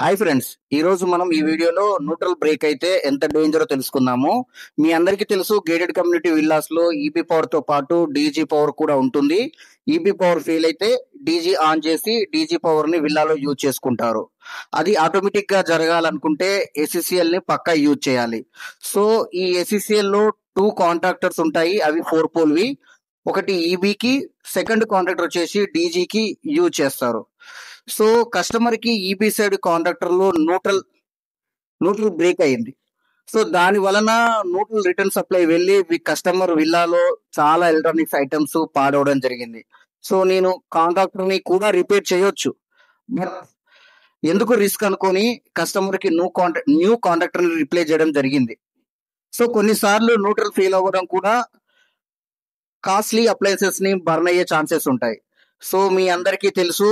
Hi friends, ఈ రోజు మనం ఈ వీడియోలో న్యూట్రల్ బ్రేక్ అయితే ఎంత డేంజరో తెలుసుకుందాము. మీ అందరికీ తెలుసు, గేటెడ్ కమ్యూనిటీ విల్లాస్ లో ఈబీ పవర్ తో పాటు డీజీ పవర్ కూడా ఉంటుంది. ఈబీ పవర్ ఫెయిల్ అయితే డీజీ ఆన్ చేసి డీజీ పవర్ ని విల్లాలో యూజ్ చేసుకుంటారు. అది ఆటోమేటిక్ గా జరగాలనుకుంటే ఎస్ఈసిఎల్ ని పక్కా యూజ్ చేయాలి. సో ఈ ఎస్ఈసిఎల్ లో 2 కాంట్రాక్టర్స్ ఉంటాయి, అవి 4 పోల్వి. ఒకటి ఈబీకి, సెకండ్ కాంట్రాక్టర్ వచ్చేసి డీజీకి యూజ్ చేస్తారు. సో కస్టమర్ కి ఈబీ సైడ్ కాంట్రాక్టర్ లో న్యూట్రల్ బ్రేక్ అయింది. సో దాని వలన న్యూట్రల్ రిటర్న్ సప్లై వెళ్ళి కస్టమర్ విల్లాలో చాలా ఎలక్ట్రానిక్స్ ఐటమ్స్ పాడవడం జరిగింది. సో నేను కాంట్రాక్టర్ ని కూడా రిపేర్ చేయొచ్చు, బట్ ఎందుకు రిస్క్ అనుకొని కస్టమర్ కి న్యూ కాంట్రాక్టర్ ని రిప్లేస్ చేయడం జరిగింది. సో కొన్నిసార్లు న్యూట్రల్ ఫెయిల్ అవ్వడం కూడా కాస్ట్లీ అప్లయన్సెస్ ని బర్న్ అయ్యే ఛాన్సెస్ ఉంటాయి. సో మీ అందరికీ తెలుసు,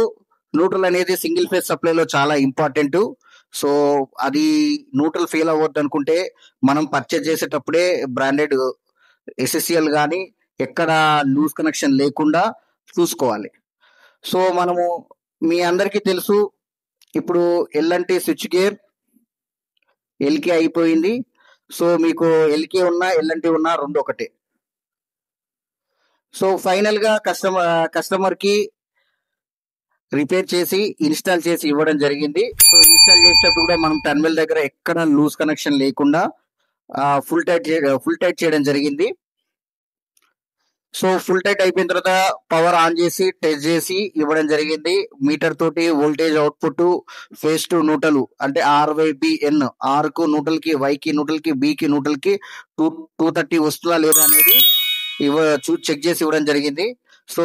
న్యూట్రల్ అనేది సింగిల్ ఫేజ్ సప్లైలో చాలా ఇంపార్టెంట్. సో అది న్యూట్రల్ ఫెయిల్ అవ్వద్దు అనుకుంటే మనం పర్చేజ్ చేసేటప్పుడే బ్రాండెడ్ ఎస్ఎస్సిఎల్ కానీ ఎక్కడ లూజ్ కనెక్షన్ లేకుండా చూసుకోవాలి. సో మనము మీ అందరికీ తెలుసు, ఇప్పుడు ఎల్ఎన్టీ స్విచ్ గేర్ ఎల్కే అయిపోయింది. సో మీకు ఎల్కే ఉన్నా ఎల్ఎన్టీ ఉన్నా రెండు ఒకటే. సో ఫైనల్ గా కస్టమర్ కి రిపేర్ చేసి ఇన్స్టాల్ చేసి ఇవ్వడం జరిగింది. సో ఇన్స్టాల్ చేసేటప్పుడు కూడా మనం టర్మినల్ దగ్గర ఎక్కడ లూజ్ కనెక్షన్ లేకుండా ఫుల్ టైట్ చేయడం జరిగింది. సో ఫుల్ టైట్ అయిపోయిన తర్వాత పవర్ ఆన్ చేసి టెస్ట్ చేసి ఇవ్వడం జరిగింది. మీటర్ తోటి voltage output face to neutral అంటే RYBN, ఆర్ కు న్యూట్రల్ కి, వై కి న్యూట్రల్ కి, బి కి న్యూట్రల్ కి 230 వస్తుందా లేదా అనేది చెక్ చేసి ఇవ్వడం జరిగింది. సో